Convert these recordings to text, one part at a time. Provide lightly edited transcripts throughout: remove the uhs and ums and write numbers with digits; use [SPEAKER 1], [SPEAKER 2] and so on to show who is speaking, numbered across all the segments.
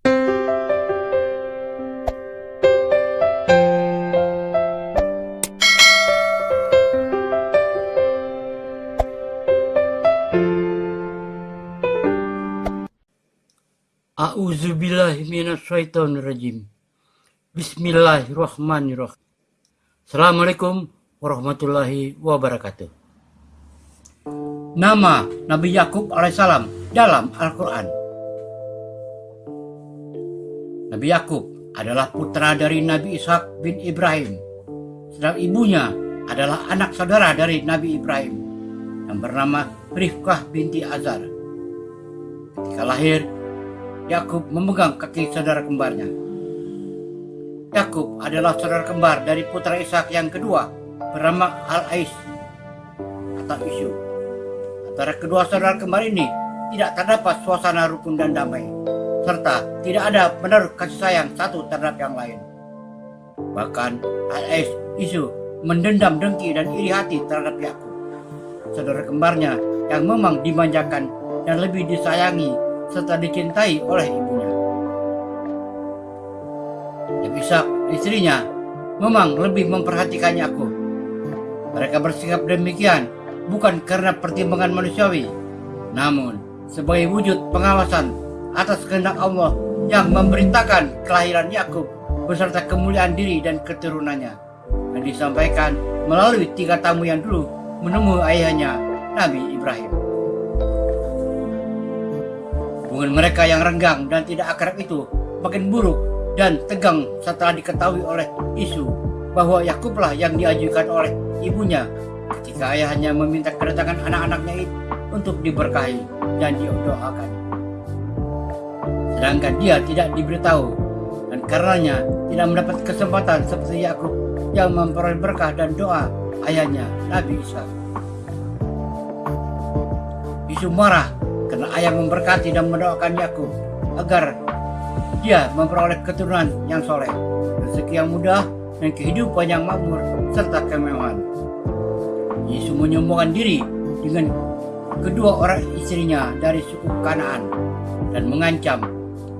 [SPEAKER 1] A'udzubillahi minasyaitonirrajim. Bismillahirrahmanirrahim. Assalamualaikum warahmatullahi wabarakatuh. Nama Nabi Yakub alaihissalam dalam Al-Quran. Nabi Yakub adalah putra dari Nabi Ishak bin Ibrahim. Sedang ibunya adalah anak saudara dari Nabi Ibrahim yang bernama Rifkah binti Azar. Ketika lahir, Yakub memegang kaki saudara kembarnya. Yakub adalah saudara kembar dari putra Ishak yang kedua bernama Al-Ais atau Isu. Antara kedua saudara kembar ini tidak terdapat suasana rukun dan damai, serta tidak ada menaruh kasih sayang satu terhadap yang lain. Bahkan Al-Ais Isu mendendam dengki dan iri hati terhadap Yakub, saudara kembarnya yang memang dimanjakan dan lebih disayangi serta dicintai oleh ibunya. Nabi Ishak, istrinya, memang lebih memperhatikan Yakub. Mereka bersikap demikian bukan karena pertimbangan manusiawi, namun sebagai wujud pengawasan atas kehendak Allah yang memerintahkan kelahiran Yakub beserta kemuliaan diri dan keturunannya, yang disampaikan melalui 3 tamu yang dulu menemui ayahnya Nabi Ibrahim. Hubungan mereka yang renggang dan tidak akrab itu makin buruk dan tegang setelah diketahui oleh Isu bahwa Yakublah yang diajukan oleh ibunya ketika ayahnya meminta kedatangan anak-anaknya itu untuk diberkahi dan didoakan. Sedangkan dia tidak diberitahu dan karenanya tidak mendapat kesempatan seperti Yakub yang memperoleh berkah dan doa ayahnya Nabi Ishak. Isu marah karena ayah memberkati dan mendoakan Yakub agar dia memperoleh keturunan yang soleh, rezeki yang mudah, dan kehidupan yang makmur serta kemewahan. Yesus menyombongkan diri dengan kedua orang istrinya dari suku Kanaan dan mengancam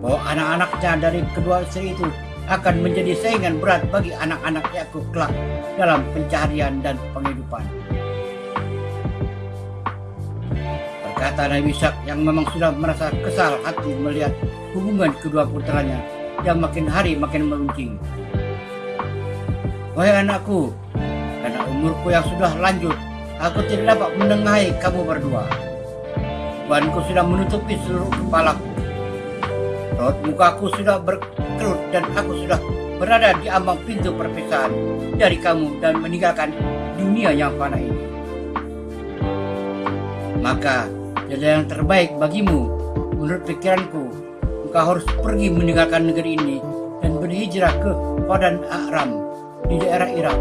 [SPEAKER 1] bahwa anak-anaknya dari kedua istri itu akan menjadi saingan berat bagi anak-anak Yakub kelak dalam pencaharian dan penghidupan. Kata Nabi Ishak yang memang sudah merasa kesal hati melihat hubungan kedua putranya yang makin hari makin meruncing. Wahai anakku, karena umurku yang sudah lanjut, aku tidak dapat menengahi kamu berdua. Bebanku sudah menutupi seluruh kepalaku. Raut mukaku sudah berkerut dan aku sudah berada di ambang pintu perpisahan dari kamu dan meninggalkan dunia yang fana ini. Maka jalan yang terbaik bagimu, menurut pikiranku, engkau harus pergi meninggalkan negeri ini dan berhijrah ke Padan Aram di daerah Irak,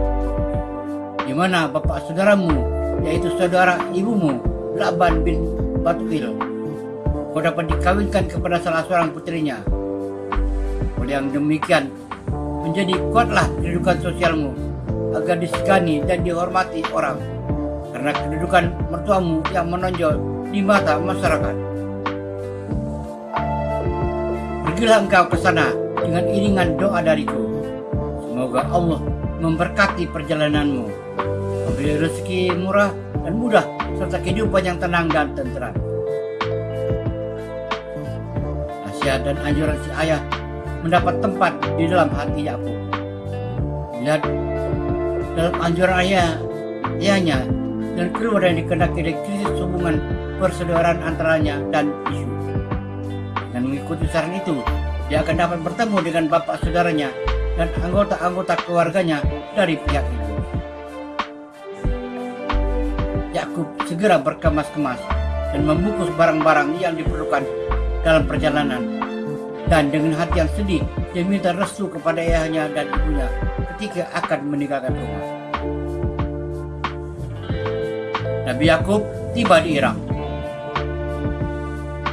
[SPEAKER 1] di mana bapak saudaramu, yaitu saudara ibumu, Laban bin Batuil, kau dapat dikawinkan kepada salah seorang putrinya. Oleh yang demikian, menjadi kuatlah kedudukan sosialmu agar disegani dan dihormati orang, karena kedudukan mertuamu yang menonjol di mata masyarakat. Pergilah engkau ke sana dengan iringan doa dariku. Semoga Allah memberkati perjalananmu, memberi rezeki murah dan mudah, serta kehidupan yang tenang dan tentram. Nasihat dan anjuran si ayah mendapat tempat di dalam hati Yakub. Lihat dalam anjuran ayahnya dan keluar yang dikehendaki dari krisis hubungan persaudaraan antaranya dan Isu. Dan mengikuti saran itu, dia akan dapat bertemu dengan bapak saudaranya dan anggota-anggota keluarganya dari pihak itu. Yakub segera berkemas-kemas dan membungkus barang-barang yang diperlukan dalam perjalanan, dan dengan hati yang sedih dia minta restu kepada ayahnya dan ibunya ketika akan meninggalkan rumah. Nabi Yakub tiba di Irak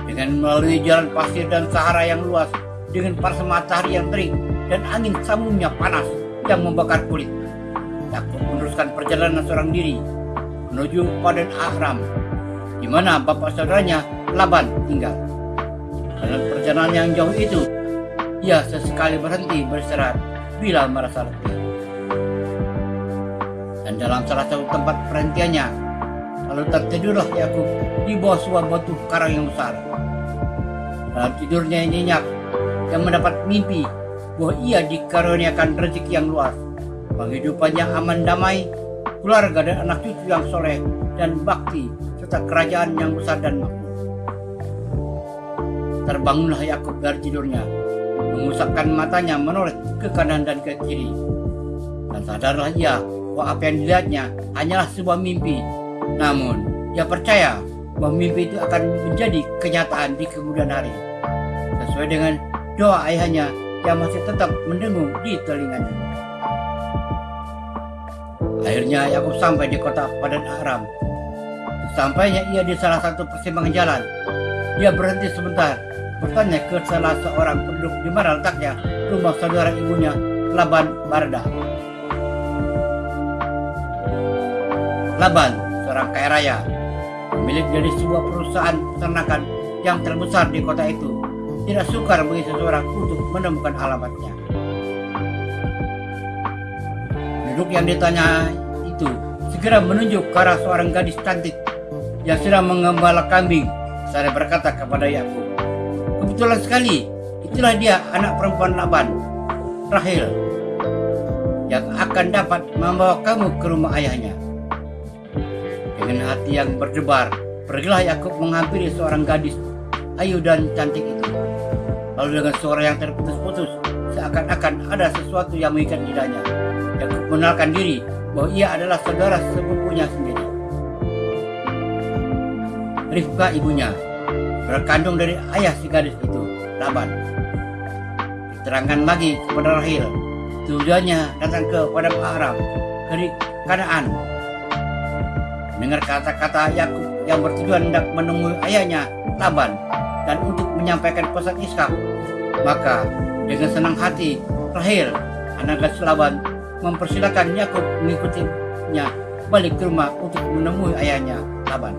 [SPEAKER 1] dengan melalui jalan pasir dan Sahara yang luas, dengan panas matahari yang terik dan angin samumnya panas yang membakar kulit. Yakub meneruskan perjalanan seorang diri menuju Padan Aram, di mana bapak saudaranya Laban tinggal. Dalam perjalanan yang jauh itu, ia sesekali berhenti beristirahat bila merasa letih. Dan dalam salah satu tempat perhentiannya, lalu tertidurlah Yakub di bawah sebuah batu karang yang besar. Dalam tidurnya nyenyak, yang mendapat mimpi bahwa ia dikaruniakan rezeki yang luas, penghidupannya aman damai, keluarga dan anak cucu yang soleh dan bakti, serta kerajaan yang besar dan makmur. Terbangunlah Yakub dari tidurnya, mengusapkan matanya menoleh ke kanan dan ke kiri, dan sadarlah ia bahwa apa yang dilihatnya hanyalah sebuah mimpi. Namun ia percaya bahwa mimpi itu akan menjadi kenyataan di kemudian hari, sesuai dengan doa ayahnya yang masih tetap mendengung di telinganya. Akhirnya Yakub sampai di kota Padan Aram. Sampainya ia di salah satu persimpangan jalan, dia berhenti sebentar, bertanya ke salah seorang penduduk di mana letaknya rumah saudara ibunya, Laban Barda. Laban, seorang kaya raya, pemilik dari sebuah perusahaan peternakan yang terbesar di kota itu, tidak sukar bagi seseorang untuk menemukan alamatnya. Penduduk yang ditanya itu segera menunjuk ke arah seorang gadis cantik yang sedang mengembala kambing. Saya berkata kepada Yakub, "Kebetulan sekali, itulah dia anak perempuan Laban, Rahel, yang akan dapat membawa kamu ke rumah ayahnya." Dengan hati yang berdebar, pergilah Yakub menghampiri seorang gadis ayu dan cantik itu. Lalu dengan suara yang terputus-putus, seakan-akan ada sesuatu yang mengikat lidahnya, Yakub mengenalkan diri bahwa ia adalah saudara sepupunya sendiri, Rifka ibunya, berkandung dari ayah si gadis itu, Laban. Diterangkan lagi kepada Rahel, tujuannya datang ke Padang Aram dari Kanaan. Dengar kata-kata Yakub yang bertujuan hendak menemui ayahnya Laban dan untuk menyampaikan pesan Ishak, maka dengan senang hati Rahel, anak gadis Laban, mempersilakan Yakub mengikutinya balik ke rumah untuk menemui ayahnya Laban.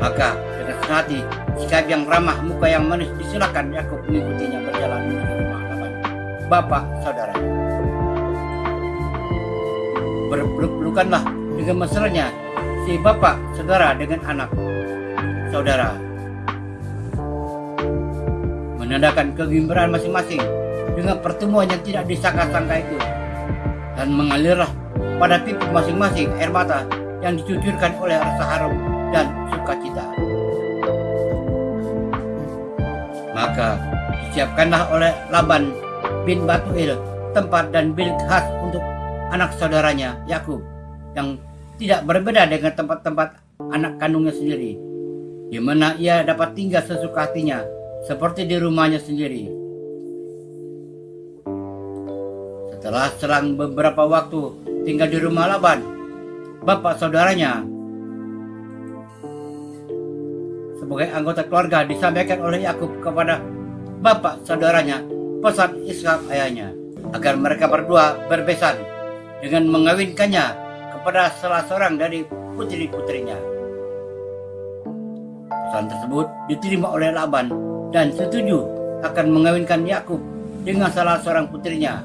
[SPEAKER 1] Maka dengan senang hati, sikap yang ramah, muka yang manis, disilakan Yakub mengikutinya berjalan menuju rumah Laban, bapak saudaranya. Berpeluk-pelukanlah dengan mesranya si bapak saudara dengan anak saudara, menandakan kegembiraan masing-masing dengan pertemuan yang tidak disangka-sangka itu, dan mengalirlah pada pipi masing-masing air mata yang dicucurkan oleh rasa harum dan sukacita. Maka disiapkanlah oleh Laban bin Batuel tempat dan bilik khas untuk anak saudaranya Yakub, yang tidak berbeda dengan tempat-tempat anak kandungnya sendiri, di mana ia dapat tinggal sesuka hatinya seperti di rumahnya sendiri. Setelah selang beberapa waktu tinggal di rumah Laban, bapak saudaranya, sebagai anggota keluarga, disampaikan oleh Yakub kepada bapak saudaranya pesan Ishak ayahnya agar mereka berdua berbesan dengan mengawinkannya kepada salah seorang dari putri-putrinya. Pesan tersebut diterima oleh Laban dan setuju akan mengawinkan Yakub dengan salah seorang putrinya,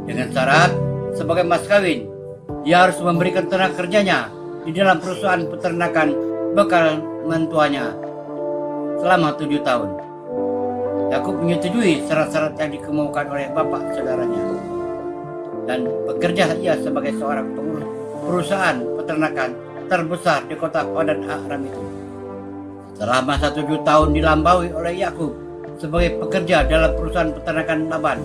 [SPEAKER 1] dengan syarat sebagai mas kawin dia harus memberikan tenaga kerjanya di dalam perusahaan peternakan bekal mentuanya selama 7 tahun. Yakub menyetujui syarat-syarat yang dikemukakan oleh bapak saudaranya, dan bekerja ia sebagai seorang pengurus perusahaan peternakan terbesar di kota Padan Aram itu. Setelah masa 7 tahun dilampaui oleh Yakub sebagai pekerja dalam perusahaan peternakan Laban,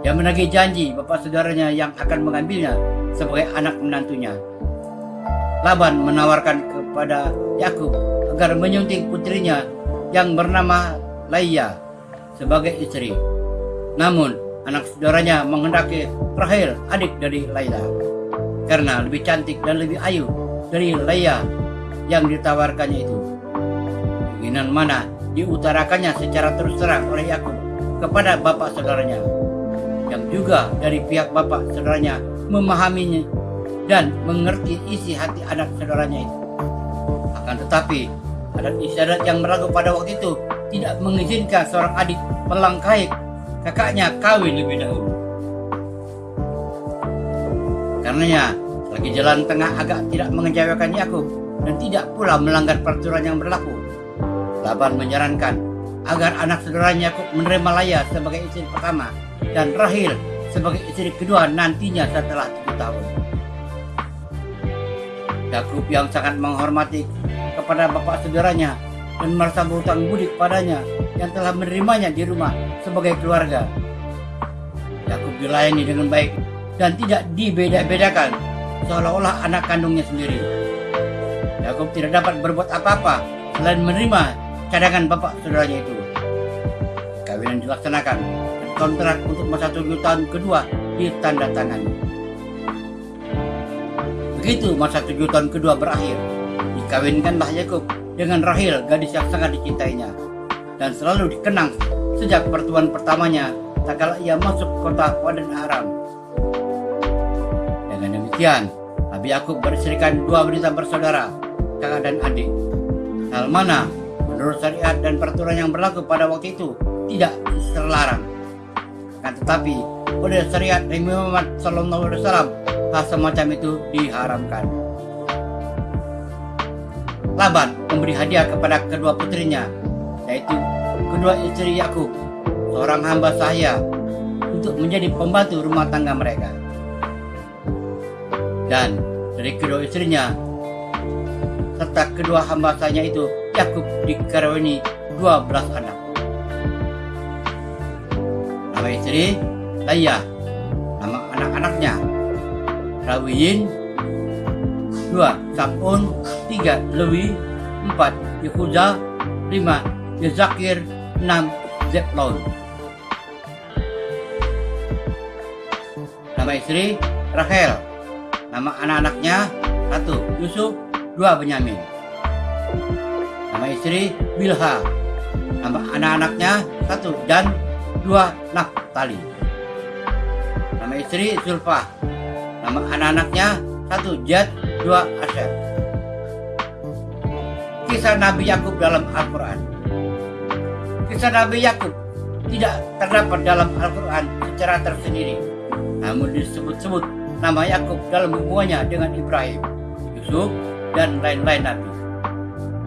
[SPEAKER 1] dia menagih janji bapak saudaranya yang akan mengambilnya sebagai anak menantunya. Laban menawarkan kepada Yakub agar menyunting putrinya yang bernama Laia sebagai istri. Namun anak saudaranya menghendaki Rahel, adik dari Laila, karena lebih cantik dan lebih ayu dari Laia yang ditawarkannya itu. Keinginan mana diutarakannya secara terus terang oleh Yakub kepada bapak saudaranya, yang juga dari pihak bapak saudaranya memahaminya dan mengerti isi hati anak saudaranya itu. Akan tetapi adat istiadat yang berlaku pada waktu itu tidak mengizinkan seorang adik melangkahi kakaknya kawin lebih dahulu. Karenanya, selagi jalan tengah agak tidak mengecewakan Yakub dan tidak pula melanggar peraturan yang berlaku, Laban menyarankan agar anak saudaranya Yakub menerima Lea sebagai istri pertama dan Rahel sebagai istri kedua nantinya setelah 7 tahun. Yakub yang sangat menghormati kepada bapak saudaranya dan merasa berhutang budi kepadanya yang telah menerimanya di rumah sebagai keluarga. Yakub dilayani dengan baik dan tidak dibeda-bedakan seolah-olah anak kandungnya sendiri. Yakub tidak dapat berbuat apa-apa selain menerima cadangan bapak saudaranya itu. Kawinan dilaksanakan dan kontrak untuk masa 7 tahun kedua ditandatangani. Begitu masa 7 tahun kedua berakhir, dikawinkanlah Yakub dengan Rahel, gadis yang sangat dicintainya dan selalu dikenang sejak pertemuan pertamanya tatkala ia masuk kota Padan Aram. Dengan demikian, Nabi Yakub beristrikan 2 wanita bersaudara, kakak dan adik. Hal mana menurut syariat dan peraturan yang berlaku pada waktu itu tidak terlarang. Akan tetapi oleh syariat Nabi Muhammad SAW, hal semacam itu diharamkan. Laban memberi hadiah kepada kedua putrinya, yaitu kedua istri Yakub, seorang hamba sahaya, untuk menjadi pembantu rumah tangga mereka. Dan dari kedua istrinya serta kedua hamba sahaya itu, Yakub dikaruniai 12 anak. Nama istri Lea, nama anak-anaknya Rawiyin, 2 Sapun, 3 Lewi, 4 Yehuda, 5 Yezakir, 6 Zebulon. Nama istri Rahel, nama anak-anaknya 1 Yusuf, 2 Benyamin. Nama istri Bilha, nama anak-anaknya 1 Dan, 2 Naftali. Nama istri Zulfah, nama anak-anaknya 1 Jad, 2 Asher. Kisah Nabi Yakub dalam Al-Quran. Kisah Nabi Yakub tidak terdapat dalam Al-Quran secara tersendiri, namun disebut-sebut nama Yakub dalam hubungannya dengan Ibrahim, Yusuf, dan lain-lain Nabi.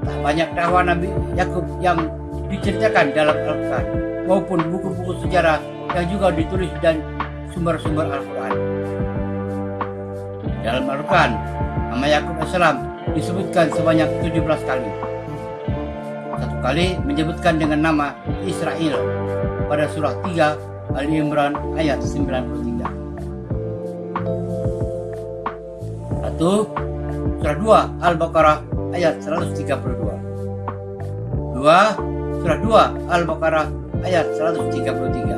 [SPEAKER 1] Tak banyak dakwah Nabi Yakub yang diceritakan dalam Al-Quran maupun buku-buku sejarah yang juga ditulis dan sumber-sumber Al-Quran. Dalam Al-Quran, nama Yakub AS disebutkan sebanyak 17 kali. 1 kali menyebutkan dengan nama Israel pada surah 3 Ali Imran ayat 93. 1. Surah 2 Al-Baqarah ayat 132. 2. Surah 2 Al-Baqarah ayat 133.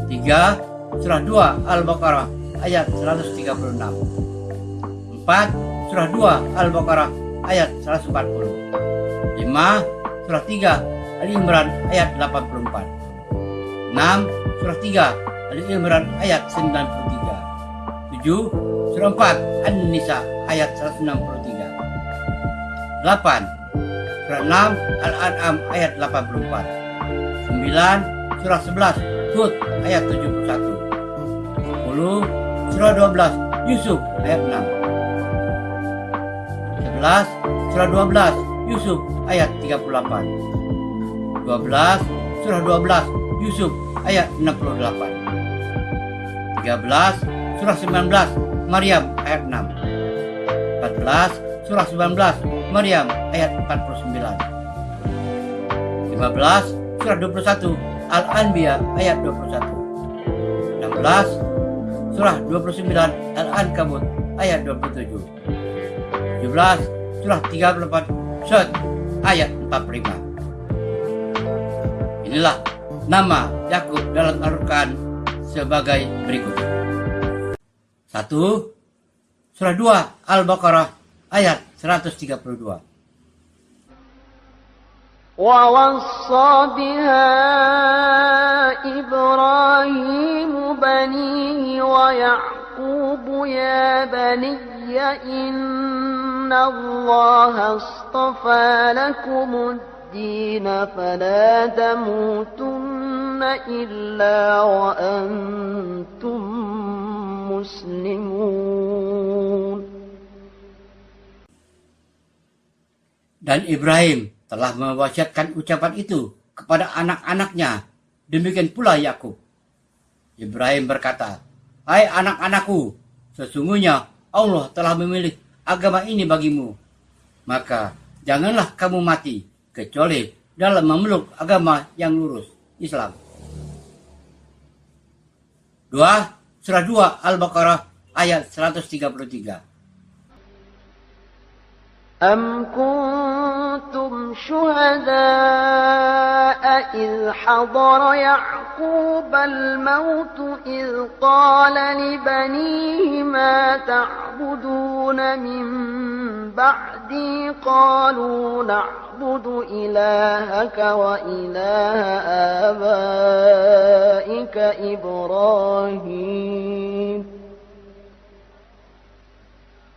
[SPEAKER 1] 3. Surah 2 Al-Baqarah ayat 136. 4. Surah 2 Al-Baqarah ayat 140. 5. Surah 3 Ali Imran ayat 84. 6. Surah 3 Ali Imran ayat 93. 7. Surah 4 An-Nisa ayat 163. 8. Surah 6 Al-An'am ayat 84. 9. Surah 11 Hud ayat 71. 10. Surah 12 Yusuf ayat 6. 11. Surah 12 Yusuf ayat 38. 12. Surah 12 Yusuf ayat 68. 13. Surah 19 Maryam ayat 6. 14. Surah 19 Maryam ayat 49. 15. Surah 21 Al-Anbiya ayat 21. 16. Surah 29 Al-Ankabut ayat 27. 17. Surah 34 Syad ayat 45. Inilah nama Yakub dalam Al-Quran sebagai berikut. 1. Surah 2 Al-Baqarah ayat 132.
[SPEAKER 2] ووصى بها إبراهيم بنيه ويعقوب يا بني إن الله اصطفى لكم الدين فلا تموتن إلا وأنتم مسلمون.
[SPEAKER 1] Dan Ibrahim telah mewasiatkan ucapan itu kepada anak-anaknya, demikian pula Yakub. Ibrahim berkata, "Hai anak-anakku, sesungguhnya Allah telah memilih agama ini bagimu. Maka janganlah kamu mati kecuali dalam memeluk agama yang lurus, Islam." Surah 2 Al-Baqarah ayat 133.
[SPEAKER 2] أم كنتم شهداء إذ حضر يعقوب الموت إذ قال لبنيه ما تعبدون من بعدي قالوا نعبد إلهك وإله آبائك إبراهيم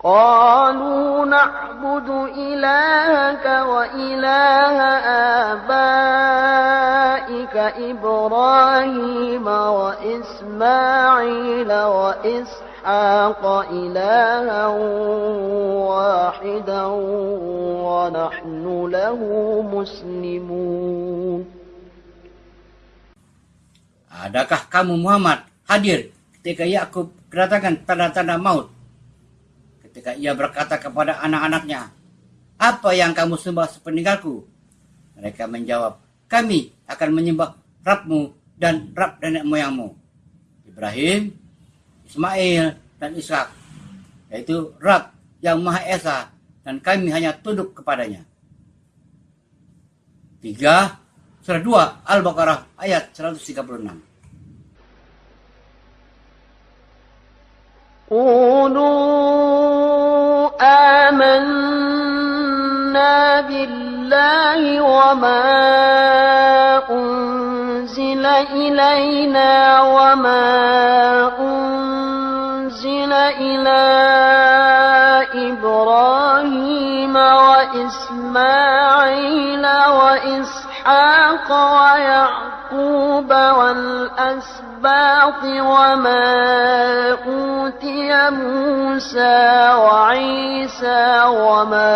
[SPEAKER 2] قالوا نعبد إلهك وإله آبائك إبراهيم وإسماعيل وإسحاق إلها واحدا ونحن له مسلمون.
[SPEAKER 1] Adakah kamu Muhammad hadir ketika Yakub kedatangan tanda-tanda maut? Ketika ia berkata kepada anak-anaknya, "Apa yang kamu sembah sepeninggalku?" Mereka menjawab, "Kami akan menyembah Rabbmu dan Rabb nenek moyangmu, Ibrahim, Ismail, dan Ishak, yaitu Rabb yang Maha Esa, dan kami hanya tunduk kepadanya." 3. Surah 2 Al-Baqarah ayat 136.
[SPEAKER 2] قولوا آمنا بالله وما أنزل إلينا وما أنزل إلى إبراهيم وإسماعيل وإسحاق ويعقوب والأسباط وما أوتي موسى وعيسى وما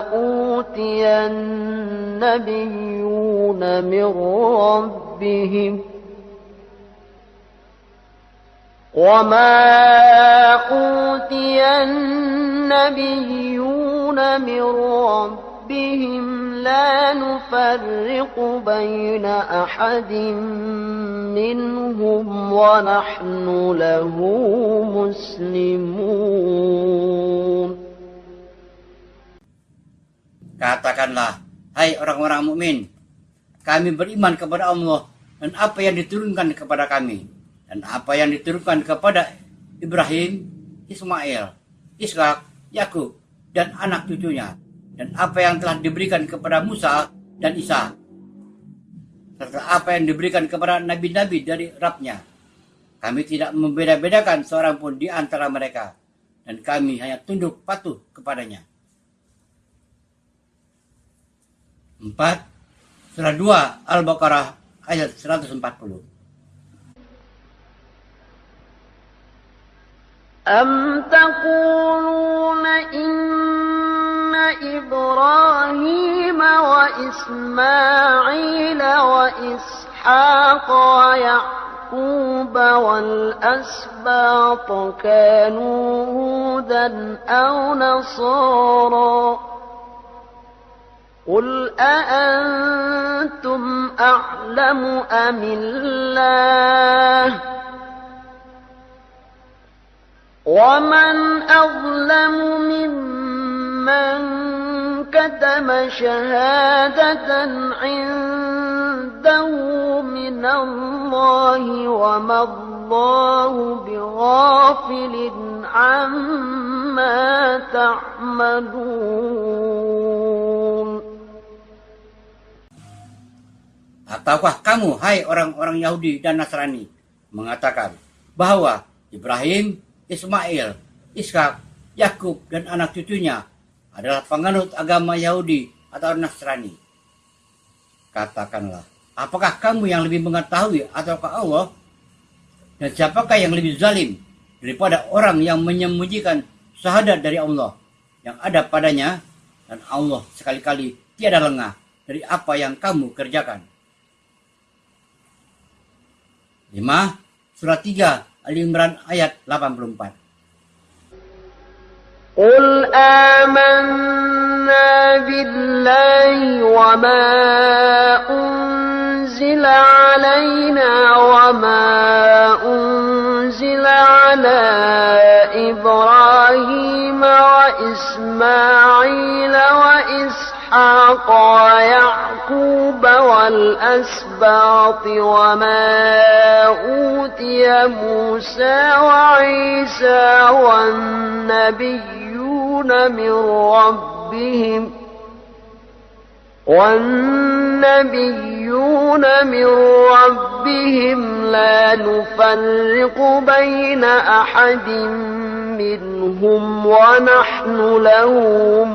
[SPEAKER 2] أوتي النبيون من ربهم لا نفرق بين أحد منهم ونحن له مسلمون.
[SPEAKER 1] Katakanlah, hai orang-orang mukmin, kami beriman kepada Allah dan apa yang diturunkan kepada kami, dan apa yang diturunkan kepada Ibrahim, Ismail, Ishak, Yakub, dan anak cucunya, dan apa yang telah diberikan kepada Musa dan Isa, serta apa yang diberikan kepada nabi-nabi dari Rabb-Nya. Kami tidak membeda-bedakan seorang pun di antara mereka, dan kami hanya tunduk patuh kepadanya. 4. Surah 2 Al-Baqarah ayat 140.
[SPEAKER 2] أم تقولون إن إبراهيم وإسماعيل وإسحاق ويعقوب والأسباط كانوا هودا أو نصارى قل أأنتم أعلم أم الله ومن أظلم ممن كتم شهادة عنده من الله وما الله بغافل عما تعملون.
[SPEAKER 1] Ataukah kamu, hai orang-orang Yahudi dan Nasrani, mengatakan bahwa Ibrahim, Ismail, Ishak, Yakub, dan anak cucunya adalah penganut agama Yahudi atau Nasrani? Katakanlah, Apakah kamu yang lebih mengetahui ataukah Allah? Dan siapakah yang lebih zalim daripada orang yang menyembunyikan syahadat dari Allah yang ada padanya, dan Allah sekali-kali tiada lengah dari apa yang kamu kerjakan. 5. Surat 3 Ali Imran ayat 84.
[SPEAKER 2] قل آمنا بالله وما أنزل علينا وما أنزل على إبراهيم وإسماعيل وإسحاق ويعقوب والأسباط وما أوتي موسى وعيسى والنبيون من ربهم لا نفرق بين أحد منهم ونحن له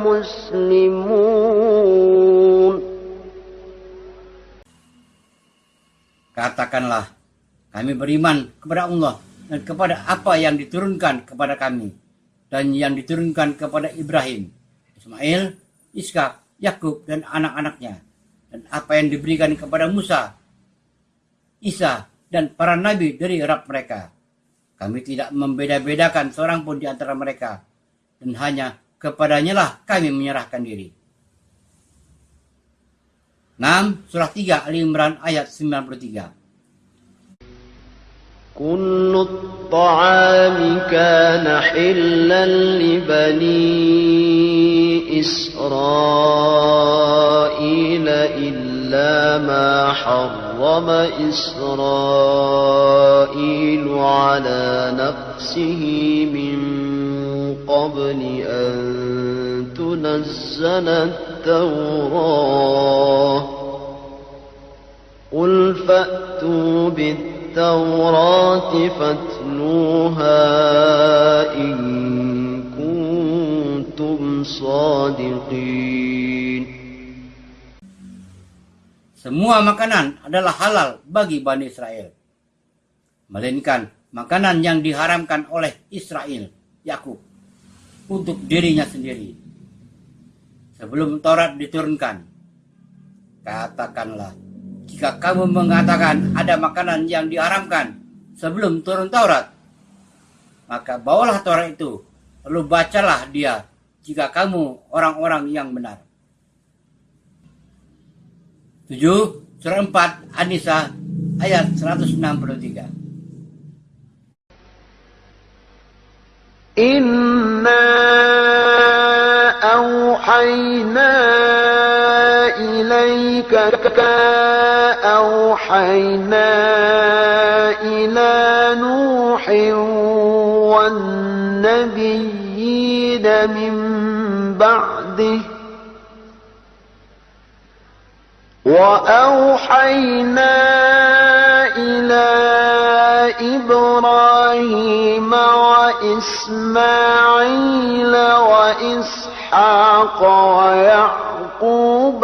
[SPEAKER 2] مسلمون.
[SPEAKER 1] Katakanlah, kami beriman kepada Allah dan kepada apa yang diturunkan kepada kami dan yang diturunkan kepada Ibrahim, Ismail, Ishak, Yakub dan anak-anaknya, dan apa yang diberikan kepada Musa, Isa dan para nabi dari Rabb mereka. Kami tidak membeda-bedakan seorang pun di antara mereka, dan hanya kepadanyalah kami menyerahkan diri. 6. Surah 3 Ali Imran ayat 93.
[SPEAKER 2] كل الطعام كان حلا لبني إسرائيل إلا ما حرم إسرائيل على نفسه من قبل أن تنزل التوراة قل فأتوا التوراة فاتلوها إن كنتم صادقين.
[SPEAKER 1] Semua makanan adalah halal bagi Bani Israel, melainkan makanan yang diharamkan oleh Israel, Yakub, untuk dirinya sendiri. Sebelum Taurat diturunkan, katakanlah, jika kamu mengatakan ada makanan yang diharamkan sebelum turun Taurat, maka bawalah Taurat itu, lalu bacalah dia jika kamu orang-orang yang benar. 7. Surah 4 An-Nisa ayat 163.
[SPEAKER 2] Inna awhayna ilaika awhayna ila Nuhin wan nabiyyina min ba'dihi وأوحينا إلى إبراهيم وإسماعيل وإسحاق ويعقوب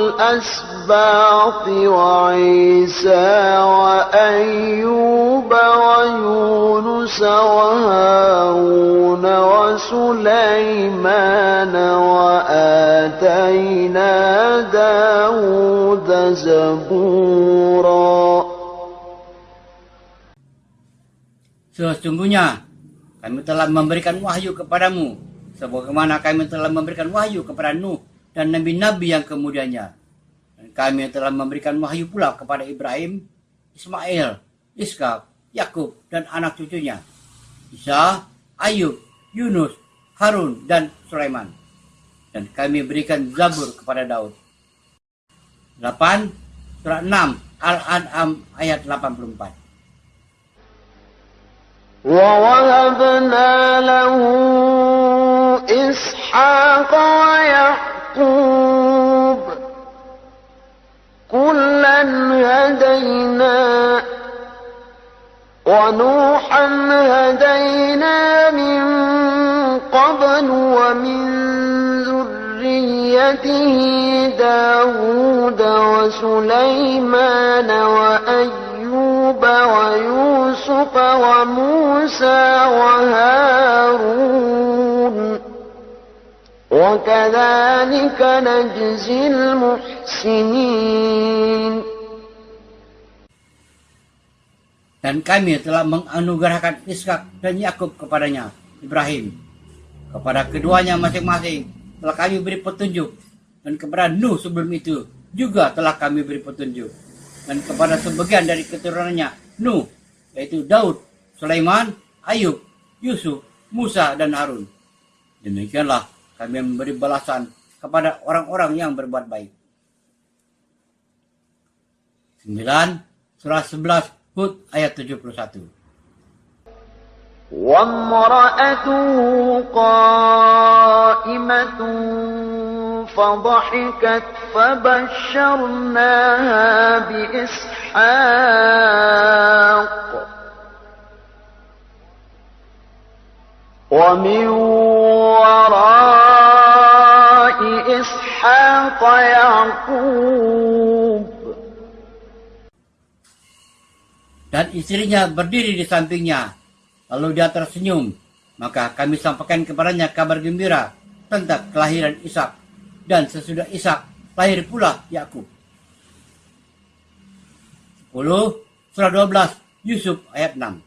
[SPEAKER 2] والأسباط وعيسى وأيوب ويونس وهارون وسليمان وآتينا داود زبورا.
[SPEAKER 1] Sesungguhnya kami telah memberikan wahyu kepadamu, sebagaimana kami telah memberikan wahyu kepada Nuh dan nabi-nabi yang kemudiannya. Dan kami telah memberikan wahyu pula kepada Ibrahim, Ismail, Ishak, Yakub dan anak cucunya, Isa, Ayub, Yunus, Harun dan Sulaiman. Dan kami berikan Zabur kepada Daud. 8. Surah 6 Al-An'am ayat 84.
[SPEAKER 2] وَوَهَبْنَا لَهُ إِسْحَاقَ وَيَعْقُوبَ كُلًّا هَدَيْنَا وَنُوحًا هَدَيْنَا مِن قَبْلُ وَمِن ذُرِّيَّتِهِ داود وسليمان وأيوب ويوسف وموسى وهارون وكذلك نجزي المحسنين.
[SPEAKER 1] Dan kami telah menganugerahkan Ishak dan Yakub kepadanya, Ibrahim. Kepada keduanya masing-masing telah kami beri petunjuk. Dan kepada Nuh sebelum itu juga telah kami beri petunjuk. Dan kepada sebagian dari keturunannya Nuh, yaitu Daud, Sulaiman, Ayub, Yusuf, Musa, dan Harun. Demikianlah kami memberi balasan kepada orang-orang yang berbuat baik. 9. Surah 11 Hud ayat 71.
[SPEAKER 2] وامرأته قائمة فضحكت فبشرناها بإسحاق ومن وراء إسحاق يعقوب.
[SPEAKER 1] Dan istrinya berdiri di sampingnya, lalu dia tersenyum. Maka kami sampaikan kepadanya kabar gembira tentang kelahiran Ishak. Dan sesudah Ishak, lahir pula Yakub. 10. Surah 12 Yusuf ayat 6.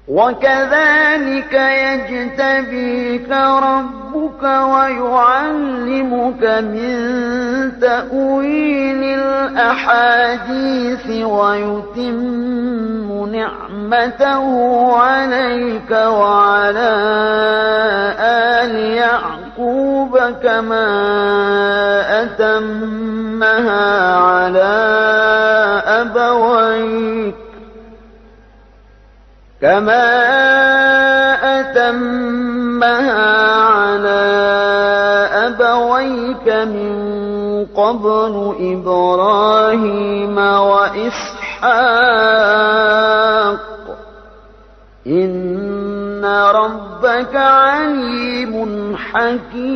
[SPEAKER 2] وكذلك يجتبيك ربك ويعلمك من تأويل الأحاديث ويتم نعمته عليك وعلى آل يعقوب كما أتمها على أبويك من قبل إبراهيم وإسحاق إن ربك عليم حكيم.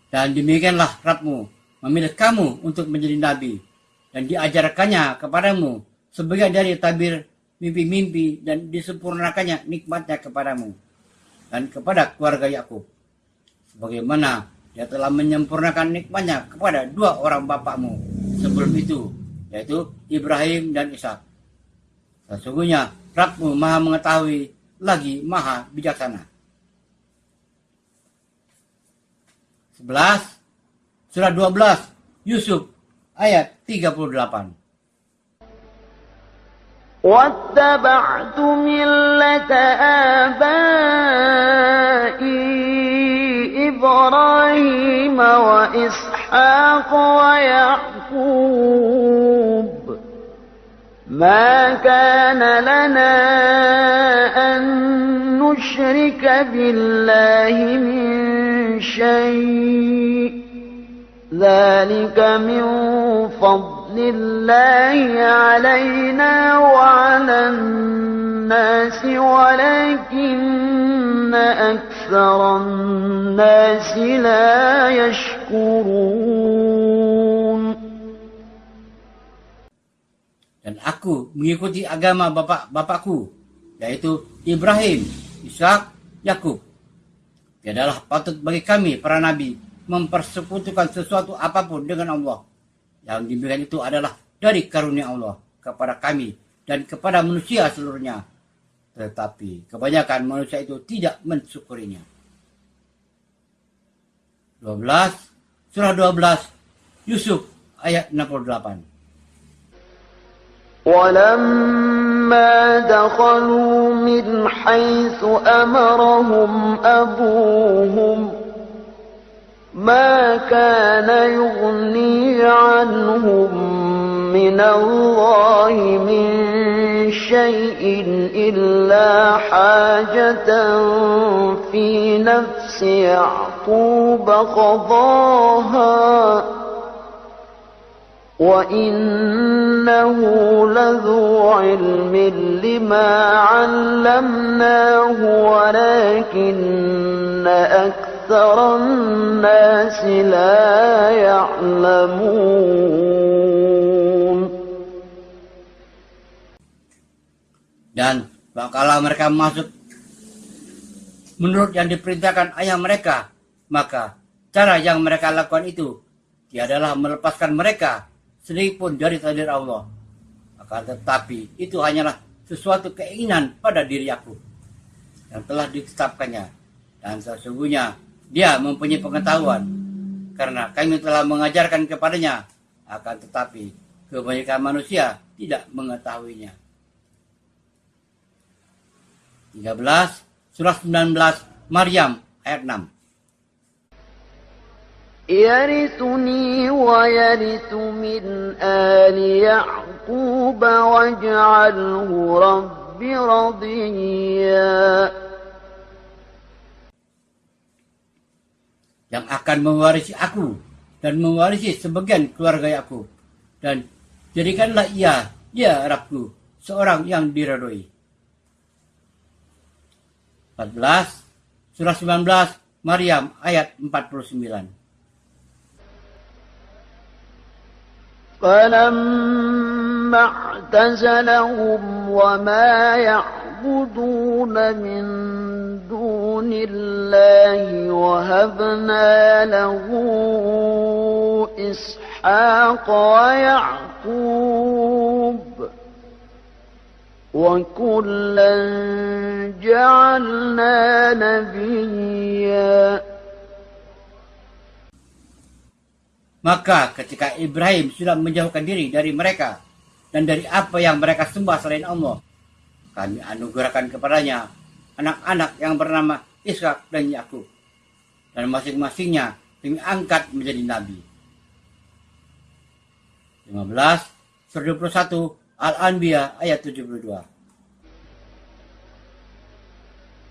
[SPEAKER 1] Dan demikianlah Rabbmu memilih kamu untuk menjadi nabi, dan diajarkannya kepadamu sebagian dari tabir mimpi-mimpi, dan disempurnakannya nikmatnya kepadamu dan kepada keluarga Yakub, sebagaimana dia telah menyempurnakan nikmatnya kepada dua orang bapakmu sebelum itu, yaitu Ibrahim dan Ishak. Sesungguhnya Rabbmu maha mengetahui lagi maha bijaksana. 11. Surah 12 Yusuf ayat 38.
[SPEAKER 2] واتبعت ملة آبائي إبراهيم وإسحاق ويعقوب ما كان لنا أن نشرك بالله من شيء ذلك من فضل الله علينا وعلى الناس ولكن أكثر الناس لا يشكرون.
[SPEAKER 1] Dan aku mengikuti agama bapakku, yaitu Ibrahim, Ishak, Yakub. Tiadalah patut bagi kami para nabi mempersekutukan sesuatu apapun dengan Allah. Yang demikian itu adalah dari karunia Allah kepada kami dan kepada manusia seluruhnya. Tetapi kebanyakan manusia itu tidak mensyukurinya. 12. Surah 12 Yusuf ayat 68.
[SPEAKER 2] ولما دخلوا من حيث أمرهم أبوهم ما كان يغني عنهم من الله من شيء إلا حاجة في نفس يعقوب قضاها وَإِنَّهُ لَذُو عِلْمٍ لِمَا عَلَّمْنَاهُ وَلَكِنَّ أَكْثَرَ النَّاسِ لَا يَعْلَمُونَ.
[SPEAKER 1] Dan kalau mereka masuk menurut yang diperintahkan ayah mereka, maka cara yang mereka lakukan itu tiadalah melepaskan mereka sedikitpun dari takdir Allah. Akan tetapi itu hanyalah sesuatu keinginan pada diri aku yang telah ditetapkannya, dan sesungguhnya dia mempunyai pengetahuan karena kami telah mengajarkan kepadanya, akan tetapi kebanyakan manusia tidak mengetahuinya. 13 surah 19 Maryam ayat 6.
[SPEAKER 2] يَرِثُنِي وَيَرِثُ مِنْ آلِ يَعْقُوبَ وَاجْعَلْهُ رَبِّ رَضِيًّا.
[SPEAKER 1] Yang akan mewarisi aku dan mewarisi sebagian keluarga aku, dan jadikanlah ia, ya Rabbku, seorang yang diridhoi. 14 surah 19 Maryam ayat 49.
[SPEAKER 2] فَلَمَّا اعْتَزَلَهُمْ وَمَا يَعْبُدُونَ مِن دُونِ اللَّهِ وَهَبْنَا لَهُ إِسْحَاقَ وَيَعْقُوبَ وَكُلًّا جَعَلْنَا نَبِيًّا.
[SPEAKER 1] Maka ketika Ibrahim sudah menjauhkan diri dari mereka dan dari apa yang mereka sembah selain Allah, kami anugerahkan kepadanya anak-anak yang bernama Ishak dan Yakub, dan masing-masingnya kami angkat menjadi nabi. 15 surah 21 Al-Anbiya ayat 72.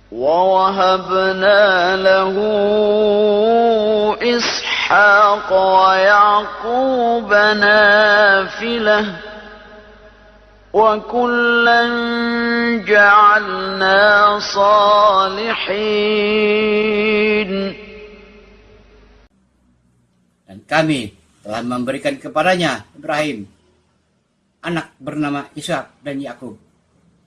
[SPEAKER 2] وَوَهَبْنَا لَهُ إِسْحَاقَ وَيَعْقُوبَ نَافِلَةً وَكُلًّا جَعَلْنَا صَالِحِينَ.
[SPEAKER 1] Dan kami telah memberikan kepadanya Ibrahim anak bernama Ishak dan Yakub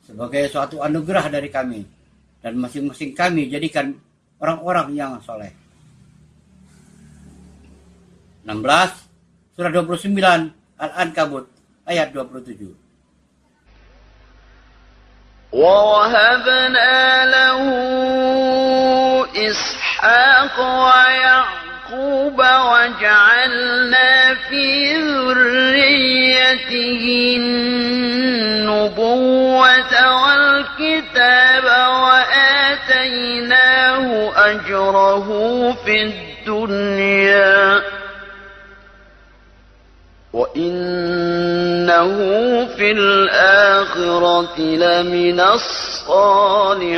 [SPEAKER 1] sebagai suatu anugerah dari kami, dan masing-masing kami jadikan orang-orang yang soleh. 16 surah 29 Al-Ankabut ayat 27.
[SPEAKER 2] وَوَهَبْنَا لَهُ إِسْحَاقَ وَيَعْقُوبَ وَجَعَلْنَا فِي ذُرِّيَّتِهِ النُّبُوَّةَ وَالْكِتَابَ وَآتَيْنَاهُ أَجْرَهُ فِي الدُّنْيَا وَإِنَّهُ فِي الْآخِرَةِ لَمِنَ الصَّالِحِينَ.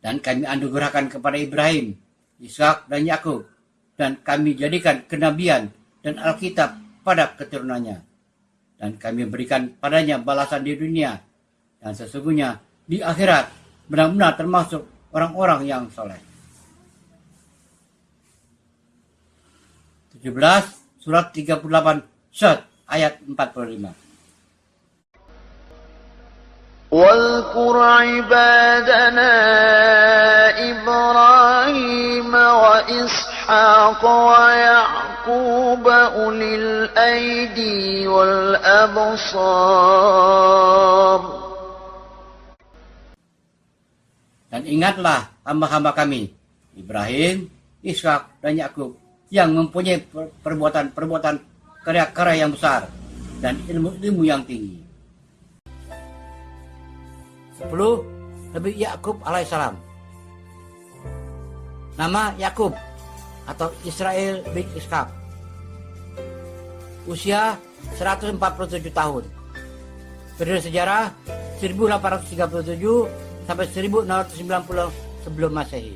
[SPEAKER 1] Dan kami anugerahkan kepada Ibrahim, Ishak dan Yakub, dan kami jadikan kenabian dan Alkitab pada keturunannya, dan kami berikan padanya balasan di dunia, dan sesungguhnya di akhirat benar-benar termasuk orang-orang yang soleh. 17 surat 38 Syad ayat 45.
[SPEAKER 2] واذكر عبادنا إبراهيم وإسحاق ويعقوب أولي الأيدي والأبصار.
[SPEAKER 1] Dan ingatlah hamba-hamba kami, Ibrahim, Ishak, dan Yakub, yang mempunyai perbuatan-perbuatan karya-karya yang besar dan ilmu-ilmu yang tinggi. 10 Nabi Yakub alaihissalam. Nama Yakub atau Israel bin Ishak. Usia 147 tahun. Periode sejarah 1837 sampai 1690 sebelum Masehi.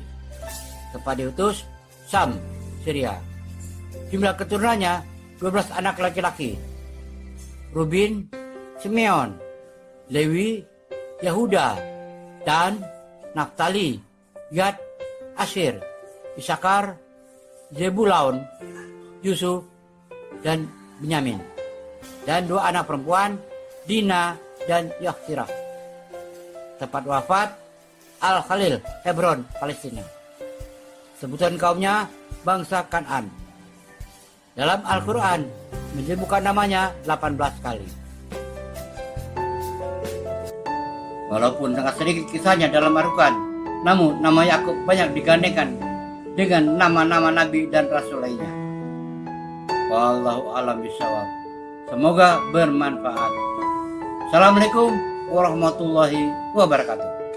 [SPEAKER 1] tempat diutus Sam, Syria. Jumlah keturunannya 12 anak laki-laki. Ruben, Simeon, Lewi, Yehuda, Dan, Naftali, Gad, Asyir, Isakar, Zebulaun, Yusuf, dan Benyamin. Dan 2 anak perempuan, Dina dan Yoksirah. Tempat wafat Al-Khalil, Hebron, Palestina. Sebutan kaumnya bangsa Kan'an. Dalam Al-Quran menyebutkan namanya 18 kali. Walaupun sangat sedikit kisahnya dalam Al-Quran, namun nama Yakub banyak digandengkan dengan nama-nama nabi dan rasul lainnya. Wallahu a'lam bishawab. Semoga bermanfaat. Assalamualaikum warahmatullahi wabarakatuh.